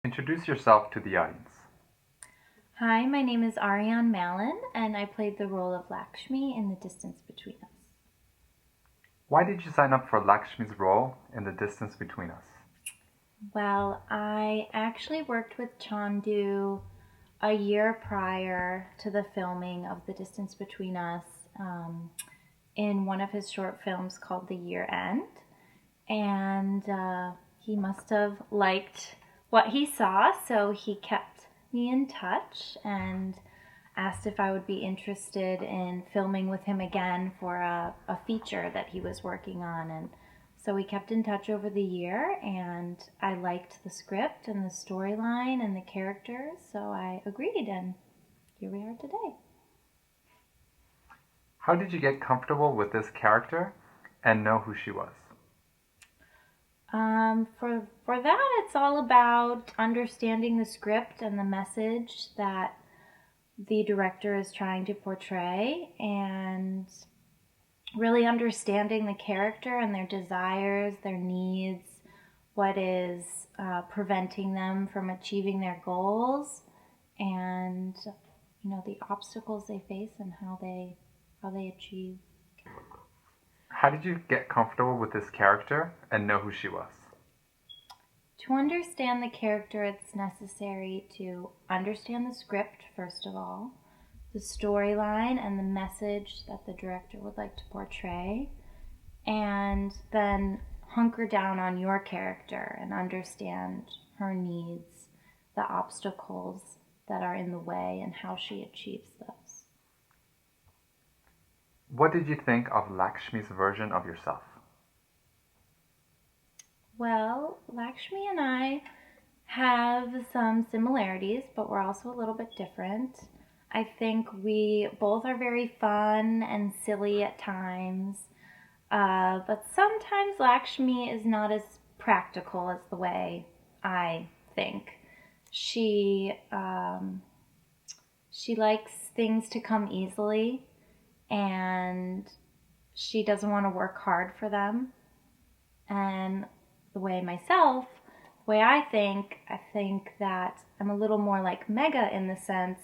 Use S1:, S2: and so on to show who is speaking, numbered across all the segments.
S1: Introduce yourself to the audience.
S2: Hi, my name is Ariane Mallon, and I played the role of Lakshmi in The Distance Between Us.
S1: Why did you sign up for Lakshmi's role in The Distance Between Us?
S2: Well, I actually worked with Chandu a year prior to the filming of The Distance Between Us in one of his short films called The Year End. And he must have liked what he saw, so he kept me in touch and asked if I would be interested in filming with him again for a feature that he was working on. And so we kept in touch over the year, and I liked the script and the storyline and the characters, so I agreed, and here we are today.
S1: How did you get comfortable with this character and know who she was?
S2: For that, it's all about understanding the script and the message that the director is trying to portray, and really understanding the character and their desires, their needs, what is preventing them from achieving their goals, and the obstacles they face and how they achieve.
S1: How did you get comfortable with this character and know who she was?
S2: To understand the character, it's necessary to understand the script, first of all, the storyline and the message that the director would like to portray, and then hunker down on your character and understand her needs, the obstacles that are in the way, and how she achieves those.
S1: What did you think of Lakshmi's version of yourself?
S2: Well, Lakshmi and I have some similarities, but we're also a little bit different. I think we both are very fun and silly at times, but sometimes Lakshmi is not as practical as the way I think. She she likes things to come easily, and she doesn't want to work hard for them. And the way I think that I'm a little more like Mega in the sense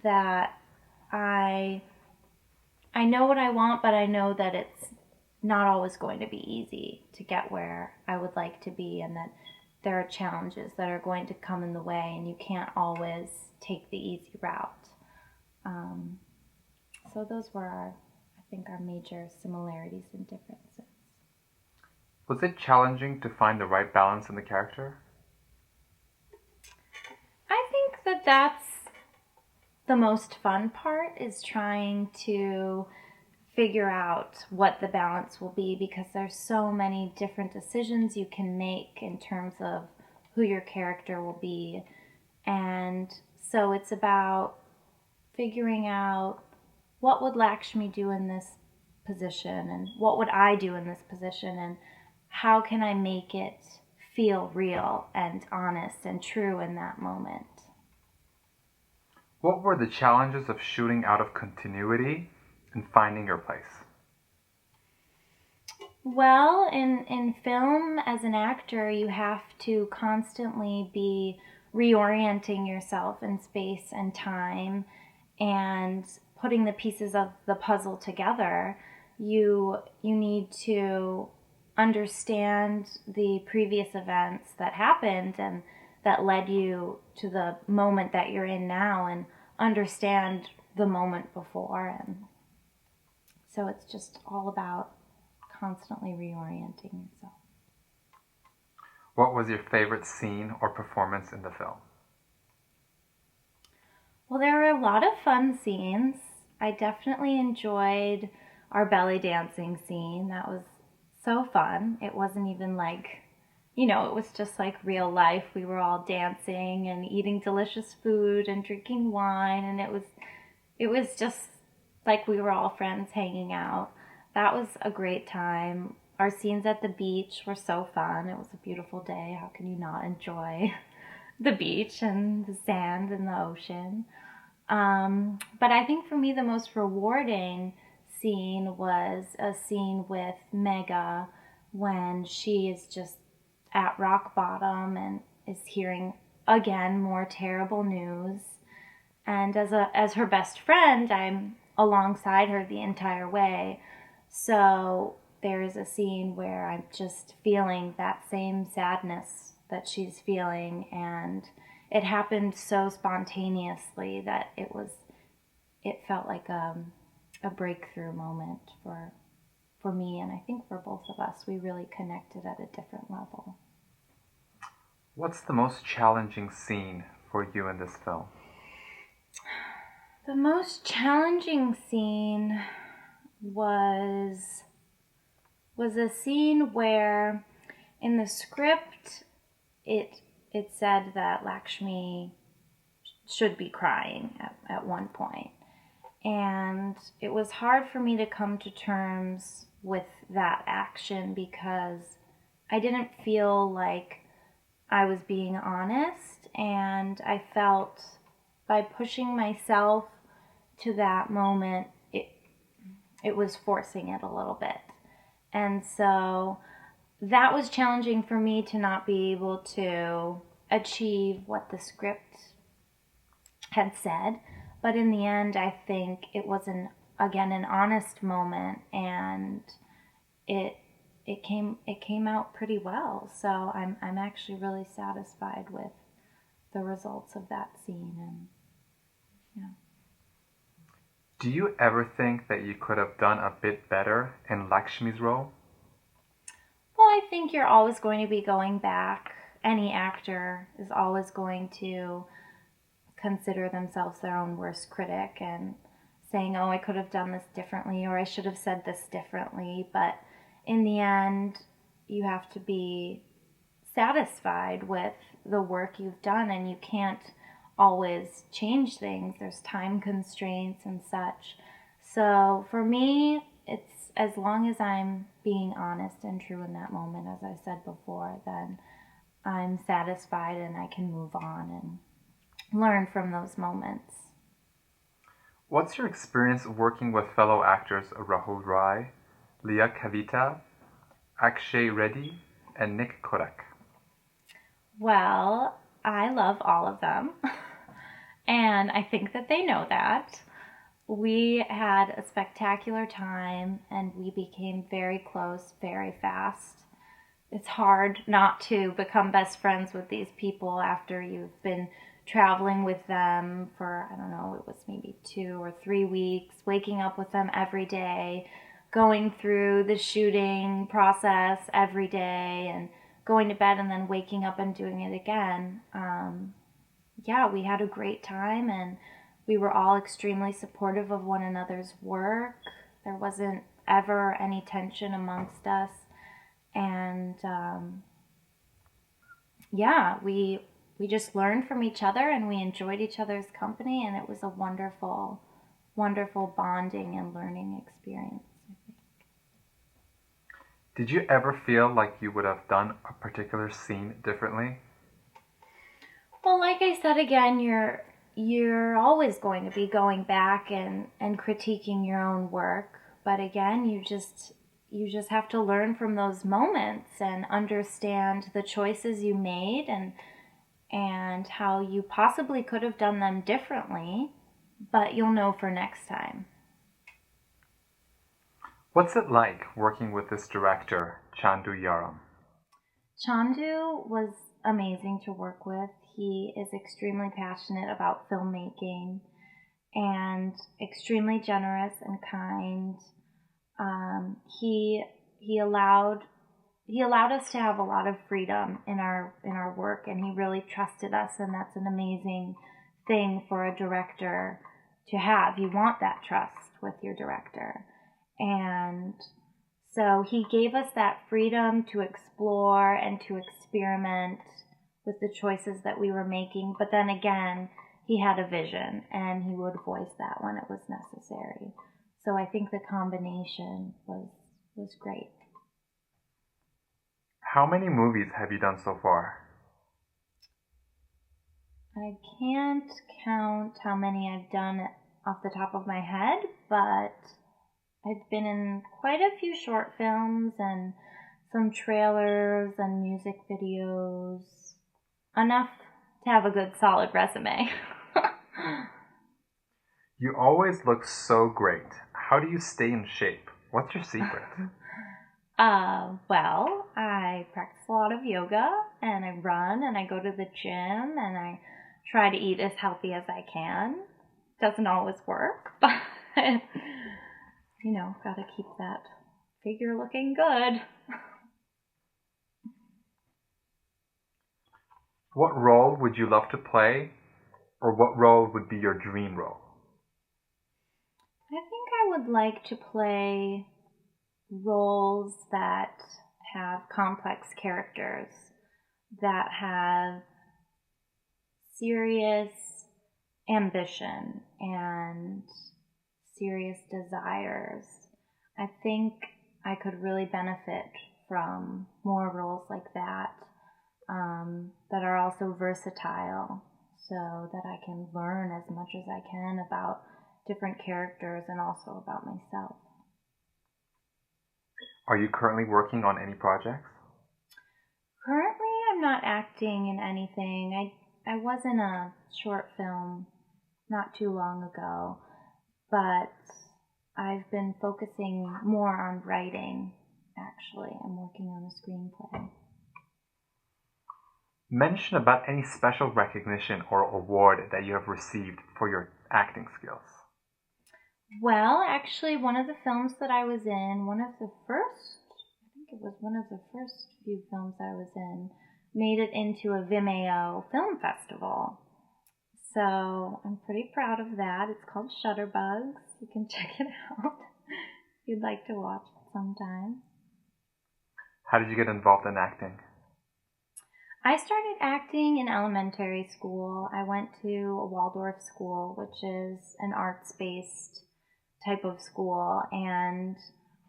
S2: that I I know what I want, but I know that it's not always going to be easy to get where I would like to be, and that there are challenges that are going to come in the way, and you can't always take the easy route. Um, so those were I think, our major similarities and differences.
S1: Was it challenging to find the right balance in the character?
S2: I think that that's the most fun part, is trying to figure out what the balance will be, because there's so many different decisions you can make in terms of who your character will be. And so it's about figuring out what would Lakshmi do in this position, and what would I do in this position, and how can I make it feel real and honest and true in that moment.
S1: What were the challenges of shooting out of continuity and finding your place?
S2: Well, in film, as an actor, you have to constantly be reorienting yourself in space and time, and putting the pieces of the puzzle together. You need to understand the previous events that happened and that led you to the moment that you're in now, and understand the moment before. And so it's just all about constantly reorienting yourself.
S1: What was your favorite scene or performance in the film?
S2: Well, there were a lot of fun scenes. I definitely enjoyed our belly dancing scene. That was so fun. It wasn't even it was just like real life. We were all dancing and eating delicious food and drinking wine, and it was just like we were all friends hanging out. That was a great time. Our scenes at the beach were so fun. It was a beautiful day. How can you not enjoy the beach and the sand and the ocean? But I think for me, the most rewarding scene was a scene with Mega, when she is just at rock bottom and is hearing again more terrible news. And as her best friend, I'm alongside her the entire way. So there is a scene where I'm just feeling that same sadness that she's feeling, and it happened so spontaneously that it felt like a breakthrough moment for me, and I think for both of us. We really connected at a different level.
S1: What's the most challenging scene for you in this film?
S2: The most challenging scene was a scene where in the script it said that Lakshmi should be crying at one point. And it was hard for me to come to terms with that action because I didn't feel like I was being honest, and I felt by pushing myself to that moment, it was forcing it a little bit. And so that was challenging for me to not be able to achieve what the script had said. But in the end, I think it was an honest moment, and it it came out pretty well. So I'm actually really satisfied with the results of that scene. And yeah.
S1: Do you ever think that you could have done a bit better in Lakshmi's role?
S2: Well, I think you're always going to be going back. Any actor is always going to consider themselves their own worst critic and saying, oh, I could have done this differently, or I should have said this differently. But in the end, you have to be satisfied with the work you've done, and you can't always change things. There's time constraints and such. So for me, it's as long as I'm being honest and true in that moment, as I said before, then I'm satisfied and I can move on and learn from those moments.
S1: What's your experience working with fellow actors Rahul Rai, Leah Kavita, Akshay Reddy, and Nick Kodak?
S2: Well, I love all of them, and I think that they know that. We had a spectacular time, and we became very close very fast. It's hard not to become best friends with these people after you've been traveling with them for, I don't know, it was maybe 2 or 3 weeks, waking up with them every day, going through the shooting process every day, and going to bed and then waking up and doing it again. Yeah, we had a great time, and we were all extremely supportive of one another's work. There wasn't ever any tension amongst us. And yeah, we just learned from each other, and we enjoyed each other's company, and it was a wonderful, wonderful bonding and learning experience.
S1: Did you ever feel like you would have done a particular scene differently?
S2: Well, like I said again, you're always going to be going back and critiquing your own work, but again, you just have to learn from those moments and understand the choices you made and how you possibly could have done them differently, but you'll know for next time.
S1: What's it like working with this director, Chandu Yaram?
S2: Chandu was amazing to work with. He is extremely passionate about filmmaking and extremely generous and kind. Um, he he allowed us to have a lot of freedom in our work, and he really trusted us, and that's an amazing thing for a director to have. You want that trust with your director. And so he gave us that freedom to explore and to experiment with the choices that we were making. But then again, he had a vision, and he would voice that when it was necessary. So I think the combination was great.
S1: How many movies have you done so far?
S2: I can't count how many I've done off the top of my head, but I've been in quite a few short films and some trailers and music videos. Enough to have a good solid resume.
S1: You always look so great. How do you stay in shape? What's your secret?
S2: Well, I practice a lot of yoga and I run and I go to the gym and I try to eat as healthy as I can. Doesn't always work, but gotta keep that figure looking good.
S1: What role would you love to play, or what role would be your dream role?
S2: I think I would like to play roles that have complex characters, that have serious ambition and serious desires. I think I could really benefit from more roles like that, that are also versatile, so that I can learn as much as I can about different characters and also about myself.
S1: Are you currently working on any projects?
S2: Currently, I'm not acting in anything. I was in a short film not too long ago, but I've been focusing more on writing, actually. I'm working on a screenplay.
S1: Mention about any special recognition or award that you have received for your acting skills.
S2: Well, actually, one of the films that I was in, I think it was one of the first few films I was in, made it into a Vimeo film festival. So I'm pretty proud of that. It's called Shutterbugs. You can check it out if you'd like to watch it sometime.
S1: How did you get involved in acting?
S2: I started acting in elementary school. I went to a Waldorf school, which is an arts-based type of school, and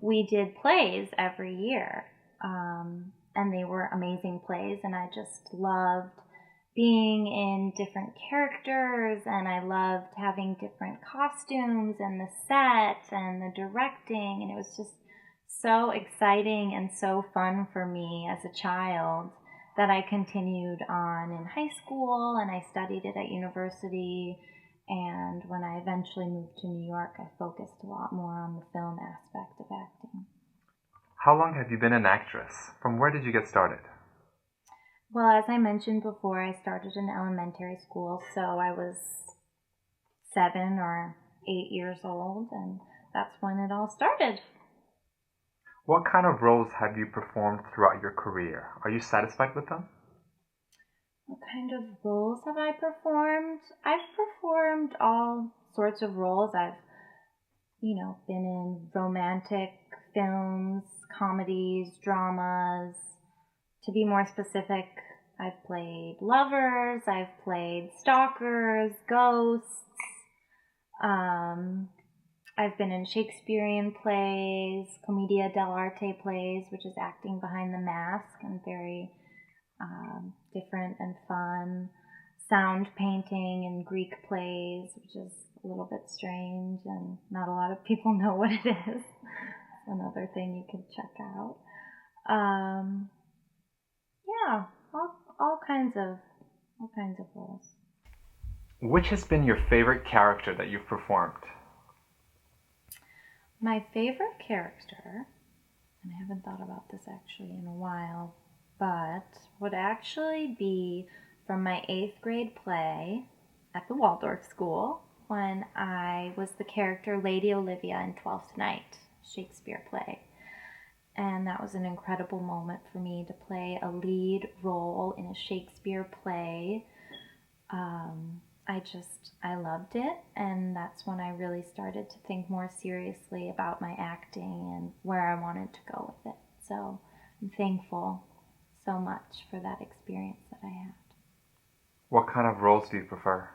S2: we did plays every year. And they were amazing plays, and I just loved being in different characters, and I loved having different costumes and the set and the directing, and it was just so exciting and so fun for me as a child that I continued on in high school, and I studied it at university. And when I eventually moved to New York, I focused a lot more on the film aspect of acting.
S1: How long have you been an actress? From where did you get started?
S2: Well, as I mentioned before, I started in elementary school, so I was 7 or 8 years old, and that's when it all started.
S1: What kind of roles have you performed throughout your career? Are you satisfied with them?
S2: What kind of roles have I performed? I've performed all sorts of roles. I've, been in romantic films, comedies, dramas. To be more specific, I've played lovers, I've played stalkers, ghosts. I've been in Shakespearean plays, Commedia dell'arte plays, which is acting behind the mask, and very different and fun. Sound painting in Greek plays, which is a little bit strange, and not a lot of people know what it is. Another thing you can check out. Yeah, all kinds of roles.
S1: Which has been your favorite character that you've performed?
S2: My favorite character, and I haven't thought about this actually in a while, but would actually be from my 8th grade play at the Waldorf School when I was the character Lady Olivia in Twelfth Night, Shakespeare play. And that was an incredible moment for me to play a lead role in a Shakespeare play. I loved it, and that's when I really started to think more seriously about my acting and where I wanted to go with it. So I'm thankful so much for that experience that I had.
S1: What kind of roles do you prefer?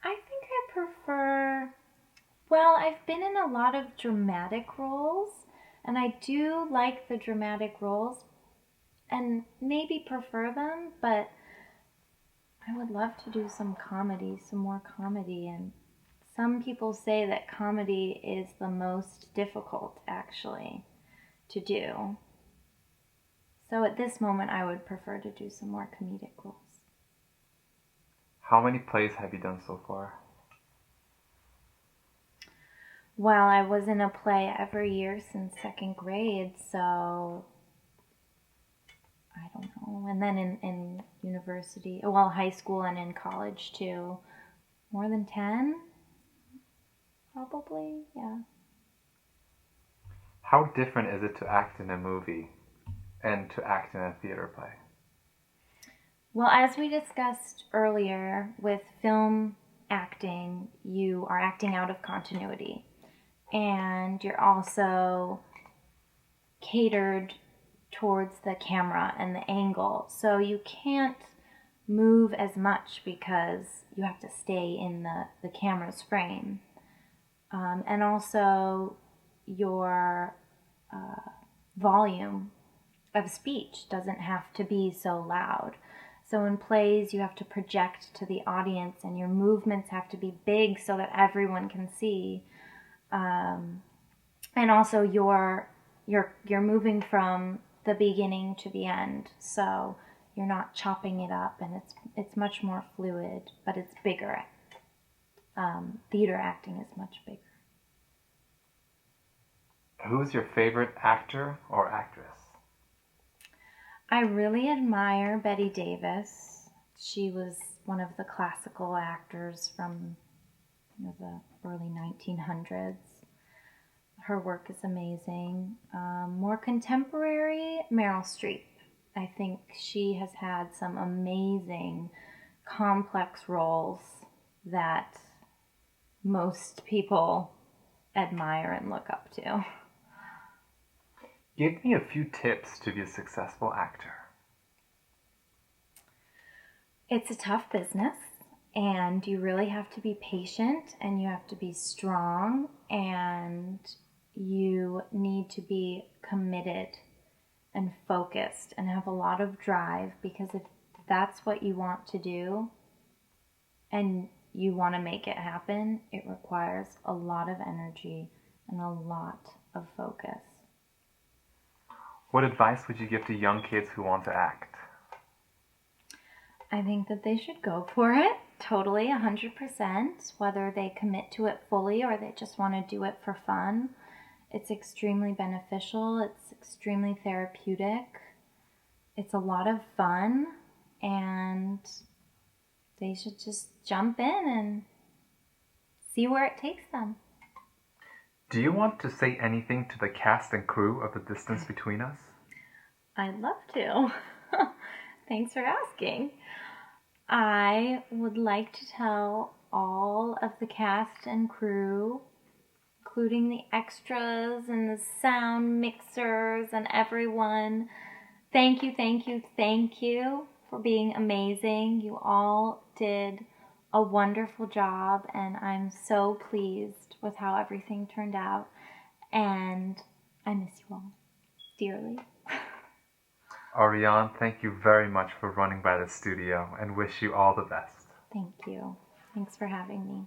S2: I think I prefer, well, I've been in a lot of dramatic roles, and I do like the dramatic roles and maybe prefer them, but I would love to do some more comedy, and some people say that comedy is the most difficult, actually, to do. So So at this moment, I would prefer to do some more comedic roles.
S1: How many plays have you done so far?
S2: Well, I was in a play every year since second grade, so I don't know. And then in university, well, high school and in college too. More than 10? Probably, yeah.
S1: How different is it to act in a movie and to act in a theater play?
S2: Well, as we discussed earlier, with film acting, you are acting out of continuity. And you're also catered towards the camera and the angle. So you can't move as much because you have to stay in the camera's frame. And also, your volume of speech doesn't have to be so loud. So in plays, you have to project to the audience, and your movements have to be big so that everyone can see. And also, you're moving from the beginning to the end, so you're not chopping it up, and it's much more fluid, but it's bigger. Theater acting is much bigger.
S1: Who's your favorite actor or actress?
S2: I really admire Bette Davis. She was one of the classical actors from the early 1900s. Her work is amazing. More contemporary, Meryl Streep. I think she has had some amazing, complex roles that most people admire and look up to.
S1: Give me a few tips to be a successful actor.
S2: It's a tough business, and you really have to be patient, and you have to be strong, and you need to be committed and focused and have a lot of drive, because if that's what you want to do and you want to make it happen, it requires a lot of energy and a lot of focus.
S1: What advice would you give to young kids who want to act?
S2: I think that they should go for it totally, 100%, whether they commit to it fully or they just want to do it for fun. It's extremely beneficial, it's extremely therapeutic, it's a lot of fun, and they should just jump in and see where it takes them.
S1: Do you want to say anything to the cast and crew of The Distance Between Us?
S2: I'd love to. Thanks for asking. I would like to tell all of the cast and crew, including the extras and the sound mixers and everyone, thank you, thank you, thank you for being amazing. You all did a wonderful job, and I'm so pleased with how everything turned out. And I miss you all dearly.
S1: Ariane, thank you very much for running by the studio and wish you all the best.
S2: Thank you. Thanks for having me.